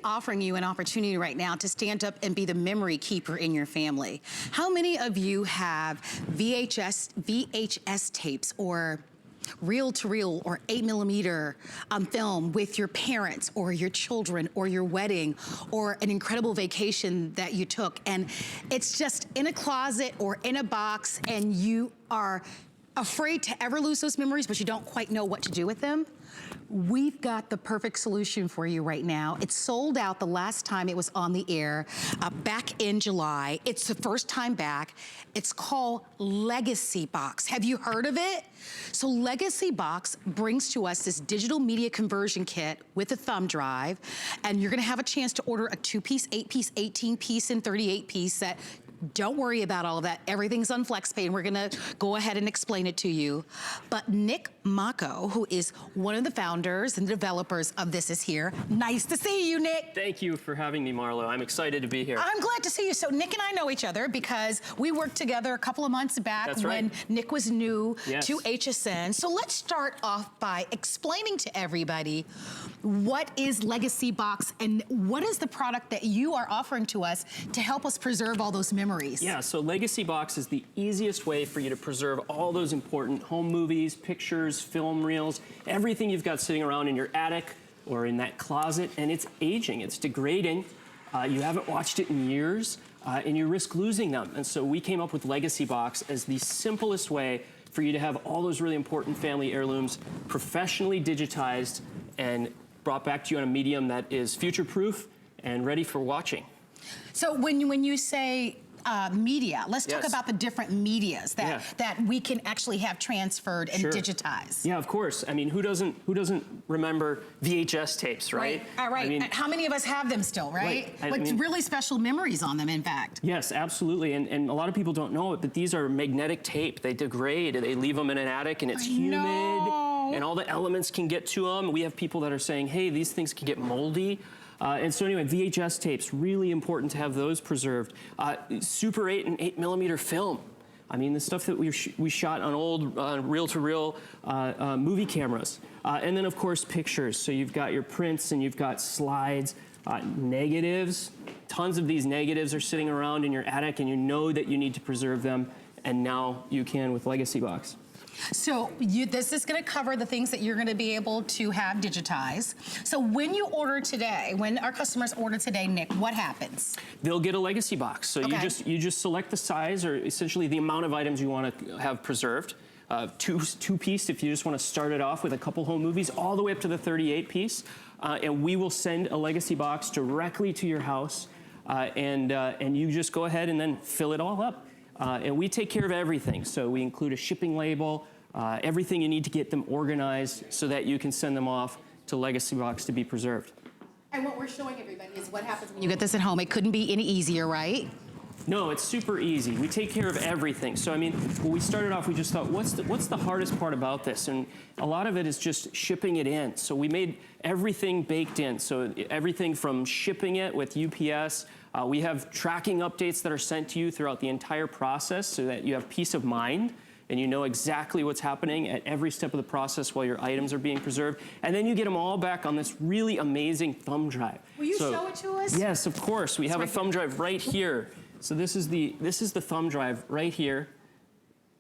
Offering you an opportunity right now to stand up and be the memory keeper in your family. How many of you have VHS tapes or reel-to-reel or 8mm film with your parents or your children or your wedding or an incredible vacation that you took, and it's just in a closet or in a box and you are afraid to ever lose those memories, but you don't quite know what to do with them? We've got the perfect solution for you right now. It's sold out the last time it was on the air, back in July. It's the first time back. It's called LEGACYBOX. Have you heard of it? So LEGACYBOX brings to us this digital media conversion kit with a thumb drive, and you're gonna have a chance to order a 2-piece, 8-piece, 18-piece, and 38-piece set. Don't worry about all of that. Everything's on FlexPay, and we're gonna go ahead and explain it to you. But Nick Mako, who is one of the founders and developers of this, is here. Nice to see you, Nick. Thank you for having me, Marlo. I'm excited to be here. I'm glad to see you. So Nick and I know each other because we worked together a couple of months back. That's when right. Nick was new Yes. to HSN. So let's start off by explaining to everybody what is LEGACYBOX and what is the product that you are offering to us to help us preserve all those memories. Yeah, so LEGACYBOX is the easiest way for you to preserve all those important home movies, pictures, film reels, everything you've got sitting around in your attic or in that closet, and it's aging, it's degrading. You haven't watched it in years, and you risk losing them. And so we came up with LEGACYBOX as the simplest way for you to have all those really important family heirlooms professionally digitized and brought back to you on a medium that is future-proof and ready for watching. So when you say media, let's talk Yes. about the different medias that we can actually have transferred and Sure. digitized. Yeah, of course. I mean, who doesn't remember VHS tapes, right? Right. I mean, How many of us have them still, right? Like really special memories on them, in fact. yes, absolutely. And a lot of people don't know it, but these are magnetic tape. They degrade. They leave them in an attic, and it's humid, and all the elements can get to them. We have people that are saying, hey, these things can get moldy. And so anyway, VHS tapes, really important to have those preserved. Super 8 and 8mm film. I mean, the stuff that we shot on old reel-to-reel movie cameras. And then, of course, pictures. So you've got your prints and you've got slides, negatives. Tons of these negatives are sitting around in your attic, and you know that you need to preserve them, and now you can with LEGACYBOX. So this is going to cover the things that you're going to be able to have digitized. So when you order today, when our customers order today, Nick, what happens? They'll get a LEGACYBOX. So Okay. you just select the size, or essentially the amount of items you want to have preserved. Two-piece if you just want to start it off with a couple home movies, all the way up to the 38-piece. And we will send a LEGACYBOX directly to your house, and you just go ahead and then fill it all up. And we take care of everything. So we include a shipping label, everything you need to get them organized so that you can send them off to LEGACYBOX to be preserved. And what we're showing everybody is what happens when you get this at home. It couldn't be any easier, right? No, it's super easy. We take care of everything. So I mean, when we started off, we just thought, what's the hardest part about this? And a lot of it is just shipping it in. So we made everything baked in. So everything from shipping it with UPS. We have tracking updates that are sent to you throughout the entire process so that you have peace of mind and you know exactly what's happening at every step of the process while your items are being preserved. And then you get them all back on this really amazing thumb drive. Will you show it to us? Yes, of course. We have a thumb drive right here. So this is the thumb drive right here.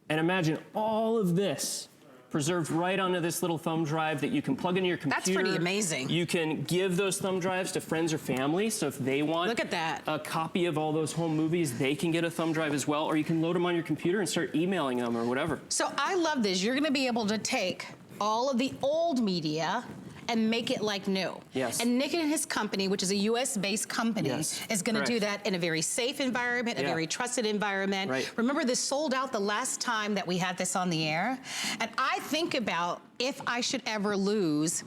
And imagine all of this preserved right onto this little thumb drive that you can plug into your computer. That's pretty amazing. You can give those thumb drives to friends or family, so if they want Look at that. a copy of all those home movies, they can get a thumb drive as well, or you can load them on your computer and start emailing them or whatever. So I love this. You're going to be able to take all of the old media and make it like new. Yes. And Nick and his company, which is a US-based company, Yes, is going to do correct. that in a very safe environment, a very trusted environment. Right. Remember, this sold out the last time that we had this on the air. And I think about if I should ever lose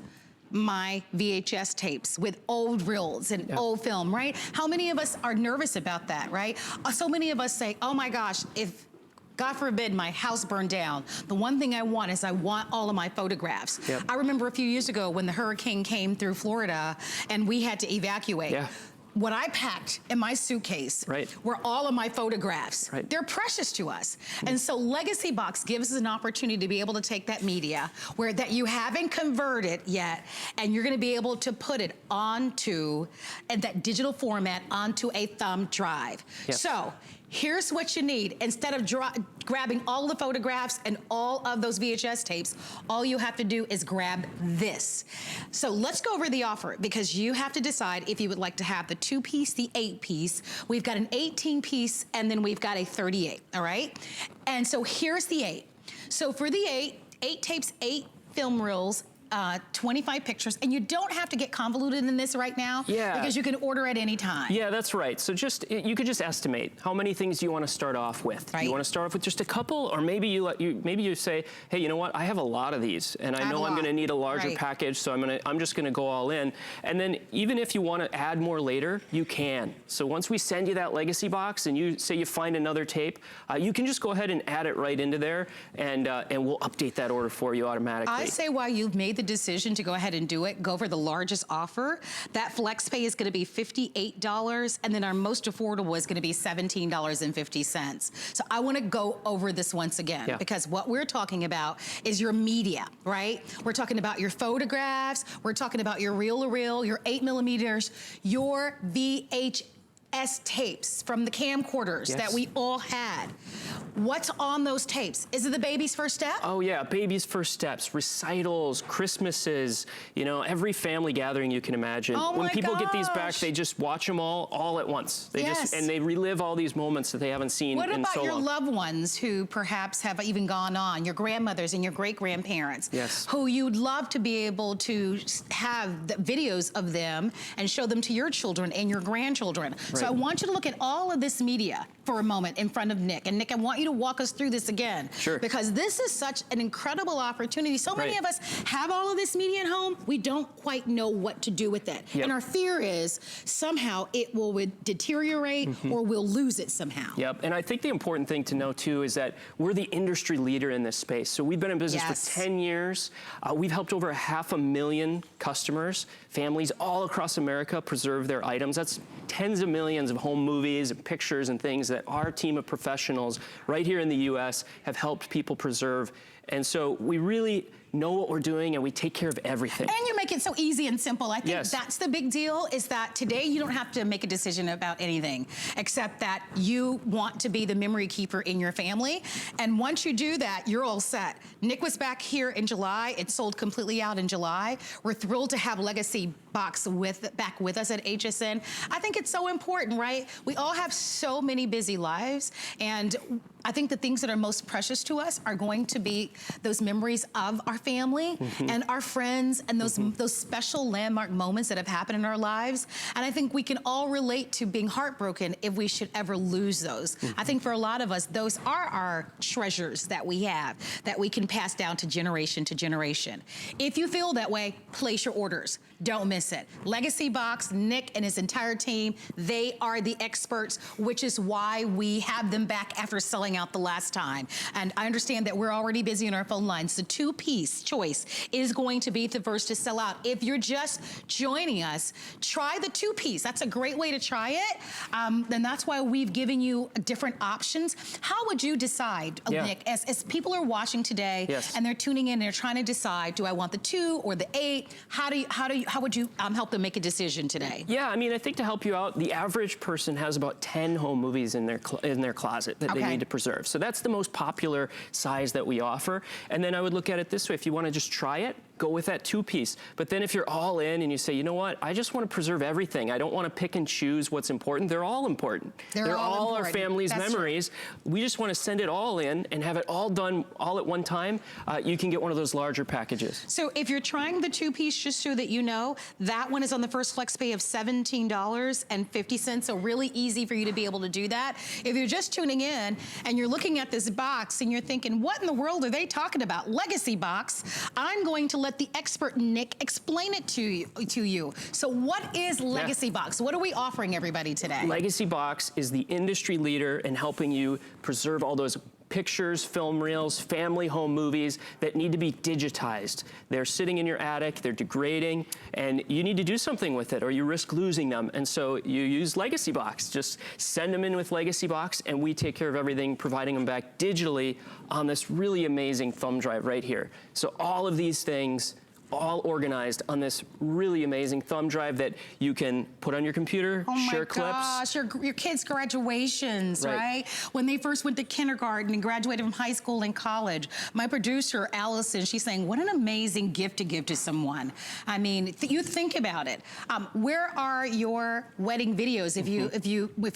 my VHS tapes with old reels and old film, right? How many of us are nervous about that, right? So many of us say, oh my gosh, if God forbid my house burned down, the one thing I want is I want all of my photographs. Yep. I remember a few years ago when the hurricane came through Florida and we had to evacuate. Yeah. what I packed in my suitcase were all of my photographs. They're precious to us. And so LEGACYBOX gives us an opportunity to be able to take that media that you haven't converted yet, and you're gonna be able to put it onto that digital format onto a thumb drive. So here's what you need. Instead of grabbing all the photographs and all of those VHS tapes, all you have to do is grab this. So let's go over the offer, because you have to decide if you would like to have the 2-piece, the 8-piece. We've got an 18-piece, and then we've got a 38, all right? And so here's the 8. So for the 8 tapes, 8 film reels, 25 pictures, and you don't have to get convoluted in this right now because you can order at any time. Yeah, that's right. So you could just estimate how many things you want to start off with. You want to start off with just a couple, or maybe you say, hey, you know what? I have a lot of these, and I know I'm going to need a larger package, so I'm just going to go all in. And then even if you want to add more later, you can. So once we send you that LEGACYBOX, and you say you find another tape, you can just go ahead and add it right into there, and we'll update that order for you automatically. I say while you've made the decision to go ahead and do it, go for the largest offer. That flex pay is going to be $58, and then our most affordable is going to be $17.50. So I want to go over this once again, because what we're talking about is your media, right? We're talking about your photographs, we're talking about your reel-to-reel, your 8mm, your VHS tapes from the camcorders that we all had. What's on those tapes? Is it the baby's first step? Oh yeah, baby's first steps, recitals, Christmases, you know, every family gathering you can imagine. When people get these back, they just watch them all at once. They and they relive all these moments that they haven't seen in so long. What about your loved ones who perhaps have even gone on, your grandmothers and your great-grandparents, who you'd love to be able to have the videos of them and show them to your children and your grandchildren. So I want you to look at all of this media for a moment in front of Nick. And Nick, I want you to walk us through this again. Because this is such an incredible opportunity. So many of us have all of this media at home, we don't quite know what to do with it. And our fear is somehow it will deteriorate or we'll lose it somehow. And I think the important thing to know too is that we're the industry leader in this space. So we've been in business for 10 years. We've helped over 500,000 customers, families all across America preserve their items. That's tens of millions of home movies and pictures and things that our team of professionals right here in the US have helped people preserve. And so we really know what we're doing, and we take care of everything. And you make it so easy and simple. I think that's the big deal, is that today you don't have to make a decision about anything, except that you want to be the memory keeper in your family. And once you do that, you're all set. Nick was back here in July. It sold completely out in July. We're thrilled to have LEGACYBOX back with us at HSN. I think it's so important, right? We all have so many busy lives, and I think the things that are most precious to us are going to be those memories of our family and our friends, and those special landmark moments that have happened in our lives. And I think we can all relate to being heartbroken if we should ever lose those. I think for a lot of us, those are our treasures that we have, that we can pass down to generation to generation. If you feel that way, place your orders. Don't miss it. LEGACYBOX, Nick and his entire team, they are the experts, which is why we have them back after selling out the last time. And I understand that we're already busy on our phone lines. The 2-piece choice is going to be the first to sell out. If you're just joining us, try the 2-piece. That's a great way to try it. And that's why we've given you different options. How would you decide, Nick, as people are watching today and they're tuning in and they're trying to decide, do I want the 2 or the 8? How would you help them make a decision today? Yeah, I mean, I think to help you out, the average person has about 10 home movies in their closet that they need to preserve. So that's the most popular size that we offer. And then I would look at it this way: if you want to just try it, go with that 2-piece. But then if you're all in and you say, you know what, I just want to preserve everything. I don't want to pick and choose what's important. They're all important. They're all our family's memories. We just want to send it all in and have it all done all at one time. You can get one of those larger packages. So if you're trying the 2-piece, just so that you know, that one is on the first flex pay of $17.50. So really easy for you to be able to do that. If you're just tuning in and you're looking at this box and you're thinking, what in the world are they talking about? LEGACYBOX. I'm going to let the expert Nick explain it to you. So what is LEGACYBOX? What are we offering everybody today? LEGACYBOX is the industry leader in helping you preserve all those pictures, film reels, family home movies that need to be digitized. They're sitting in your attic, they're degrading, and you need to do something with it or you risk losing them. And so you use LEGACYBOX. Just send them in with LEGACYBOX and we take care of everything, providing them back digitally on this really amazing thumb drive right here. So all of these things all organized on this really amazing thumb drive that you can put on your computer, share clips. Oh my gosh, your kids' graduations, right? When they first went to kindergarten and graduated from high school and college. My producer, Allison, she's saying, what an amazing gift to give to someone. I mean, you think about it. Where are your wedding videos? If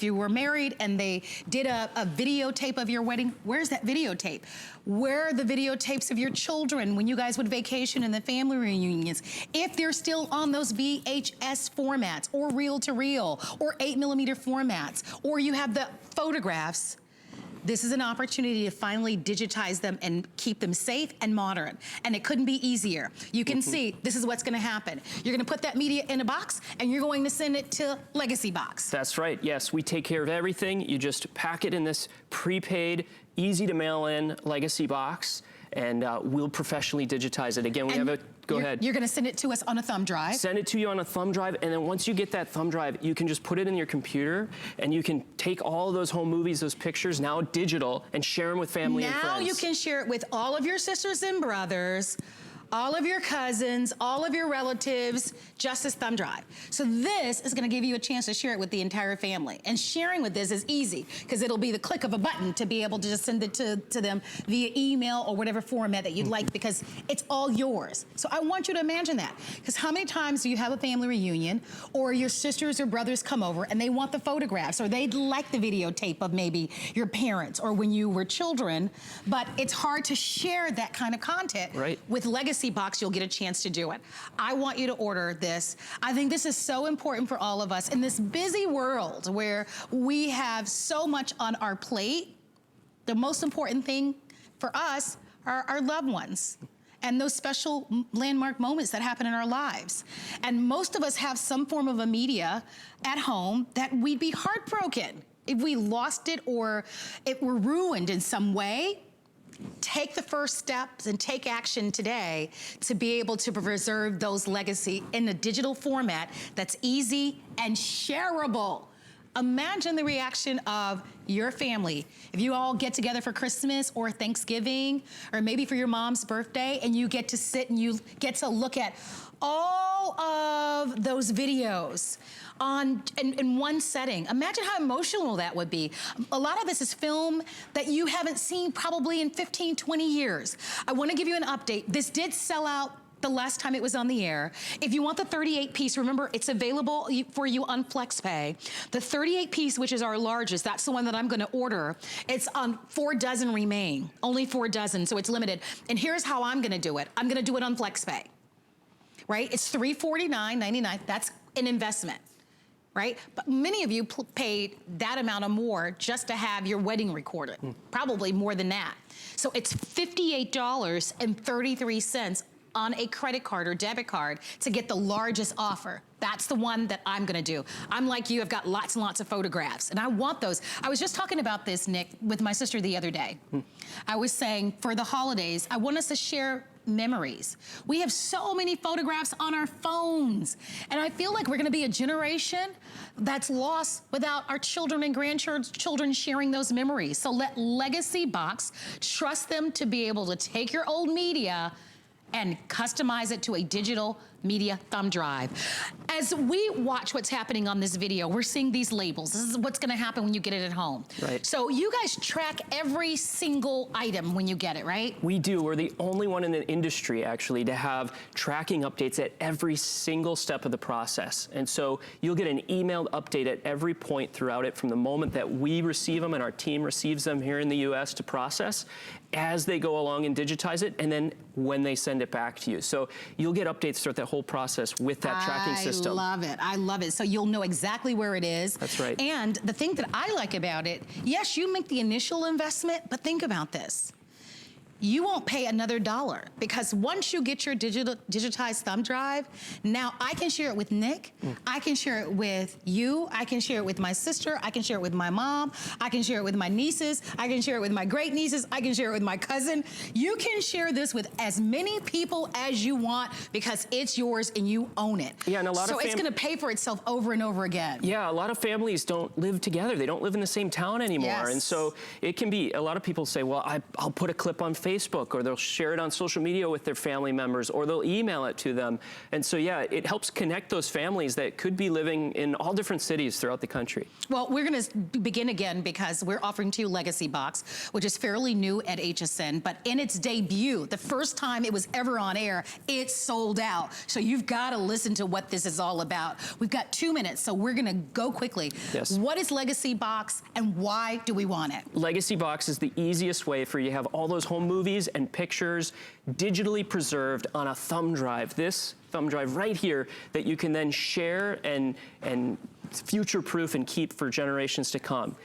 you were married and they did a videotape of your wedding, where's that videotape? Where are the videotapes of your children when you guys would vacation in the family reunions? If they're still on those VHS formats or reel-to-reel or 8mm formats, or you have the photographs, this is an opportunity to finally digitize them and keep them safe and modern. And it couldn't be easier. You can see this is what's gonna happen. You're gonna put that media in a box and you're going to send it to LEGACYBOX. That's right, yes, we take care of everything. You just pack it in this prepaid, easy to mail in LEGACYBOX, and we'll professionally digitize it. Again, we have a, go ahead. You're gonna send it to us on a thumb drive? Send it to you on a thumb drive, and then once you get that thumb drive, you can just put it in your computer, and you can take all of those home movies, those pictures, now digital, and share them with family and friends. Now you can share it with all of your sisters and brothers, all of your cousins, all of your relatives, just as thumb drive. So this is gonna give you a chance to share it with the entire family. And sharing with this is easy, because it'll be the click of a button to be able to just send it to them via email or whatever format that you'd like, because it's all yours. So I want you to imagine that, because how many times do you have a family reunion, or your sisters or brothers come over and they want the photographs, or they'd like the videotape of maybe your parents or when you were children, but it's hard to share that kind of content. Right. With LEGACYBOX, you'll get a chance to do it. I want you to order this. I think this is so important for all of us in this busy world where we have so much on our plate. The most important thing for us are our loved ones and those special landmark moments that happen in our lives. And most of us have some form of a media at home that we'd be heartbroken if we lost it or it were ruined in some way. Take the first steps and take action today to be able to preserve those legacy in a digital format that's easy and shareable. Imagine the reaction of your family. If you all get together for Christmas or Thanksgiving, or maybe for your mom's birthday, and you get to sit and you get to look at all of those videos in one setting. Imagine how emotional that would be. A lot of this is film that you haven't seen probably in 15, 20 years. I wanna give you an update. This did sell out the last time it was on the air. If you want the 38-piece, remember, it's available for you on FlexPay. The 38-piece, which is our largest, that's the one that I'm gonna order. It's on 4 dozen remain, only 4 dozen, so it's limited. And here's how I'm gonna do it. I'm gonna do it on FlexPay, right? It's $349.99, that's an investment, right? But many of you paid that amount or more just to have your wedding recorded, probably more than that. So it's $58.33 on a credit card or debit card to get the largest offer. That's the one that I'm gonna do. I'm like you, I've got lots and lots of photographs, and I want those. I was just talking about this, Nick, with my sister the other day. I was saying, for the holidays, I want us to share memories. We have so many photographs on our phones, and I feel like we're gonna be a generation that's lost without our children and grandchildren sharing those memories. So let LEGACYBOX trust them to be able to take your old media and customize it to a digital media thumb drive. As we watch what's happening on this video, we're seeing these labels. This is what's gonna happen when you get it at home. Right. So you guys track every single item when you get it, right? We do. We're the only one in the industry, actually, to have tracking updates at every single step of the process. And so you'll get an emailed update at every point throughout it, from the moment that we receive them and our team receives them here in the US to process, as they go along and digitize it, and then when they send it back to you. So you'll get updates throughout that whole process with that tracking system. I love it, I love it. So you'll know exactly where it is. That's right. And the thing that I like about it, yes, you make the initial investment, but think about this. you won't pay another $1 because once you get your digitized thumb drive, now I can share it with Nick, I can share it with you, I can share it with my sister, I can share it with my mom, I can share it with my nieces, I can share it with my great nieces, I can share it with my cousin. You can share this with as many people as you want because it's yours and you own it. Yeah, and a lot so of it's gonna pay for itself over and over again. Yeah, a lot of families don't live together. They don't live in the same town anymore. Yes. And so it can be, a lot of people say, well, I'll put a clip on Facebook, or they'll share it on social media with their family members, or they'll email it to them. And so, yeah, it helps connect those families that could be living in all different cities throughout the country. Well, we're gonna begin again because we're offering to you LEGACYBOX, which is fairly new at HSN, but in its debut, the first time it was ever on air, it sold out. So you've gotta listen to what this is all about. We've got 2 minutes, so we're gonna go quickly. Yes. What is LEGACYBOX and why do we want it? LEGACYBOX is the easiest way for you to have all those home movies and pictures digitally preserved on a thumb drive. This thumb drive right here that you can then share and future-proof and keep for generations to come.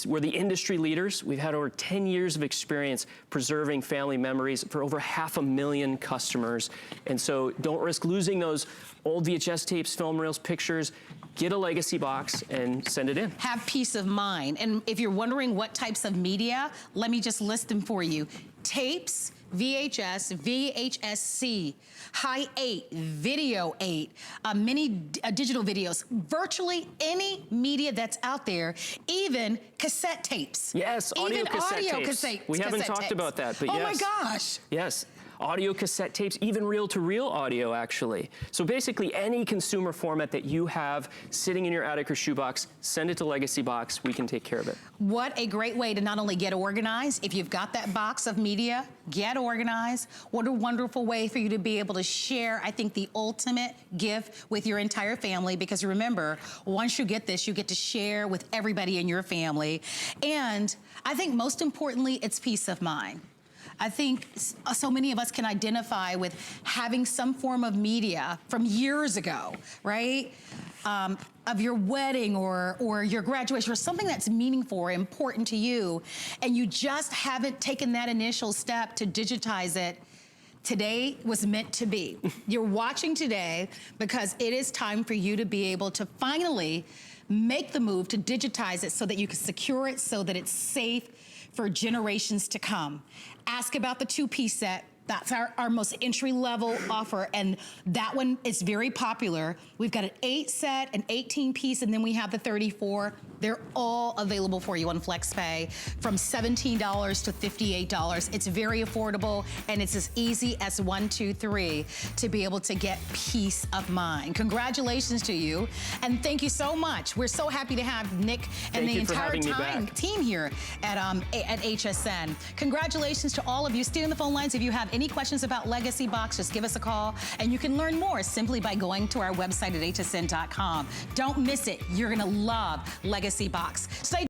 We're the industry leaders. We've had over 10 years of experience preserving family memories for over 500,000 customers. And so don't risk losing those old VHS tapes, film reels, pictures. Get a LEGACYBOX and send it in. Have peace of mind. And if you're wondering what types of media, let me just list them for you. Tapes, VHS, VHS-C, High 8, Video 8, mini digital videos, virtually any media that's out there, even cassette tapes. Yes, audio cassette tapes. We haven't talked about that, but yes. Oh my gosh. Yes. Audio cassette tapes, even reel-to-reel audio, actually. So basically, any consumer format that you have sitting in your attic or shoebox, send it to LEGACYBOX. We can take care of it. What a great way to not only get organized, if you've got that box of media, get organized. What a wonderful way for you to be able to share, I think, the ultimate gift with your entire family, because remember, once you get this, you get to share with everybody in your family. And I think most importantly, it's peace of mind. I think so many of us can identify with having some form of media from years ago, right? Of your wedding or your graduation or something that's meaningful or important to you, and you just haven't taken that initial step to digitize it. Today was meant to be. You're watching today because it is time for you to be able to finally make the move to digitize it so that you can secure it, so that it's safe for generations to come. Ask about the 2-piece set. That's our most entry-level offer, and that one is very popular. We've got an 8 set, an 18-piece, and then we have the 34. They're all available for you on FlexPay from $17 to $58. It's very affordable, and it's as easy as 1, 2, 3 to be able to get peace of mind. Congratulations to you, and thank you so much. We're so happy to have Nick and the entire team here at HSN. Congratulations to all of you. Stay on the phone lines if you have any questions about LEGACYBOX. Just give us a call, and you can learn more simply by going to our website at hsn.com. Don't miss it. You're gonna love LEGACYBOX. Stay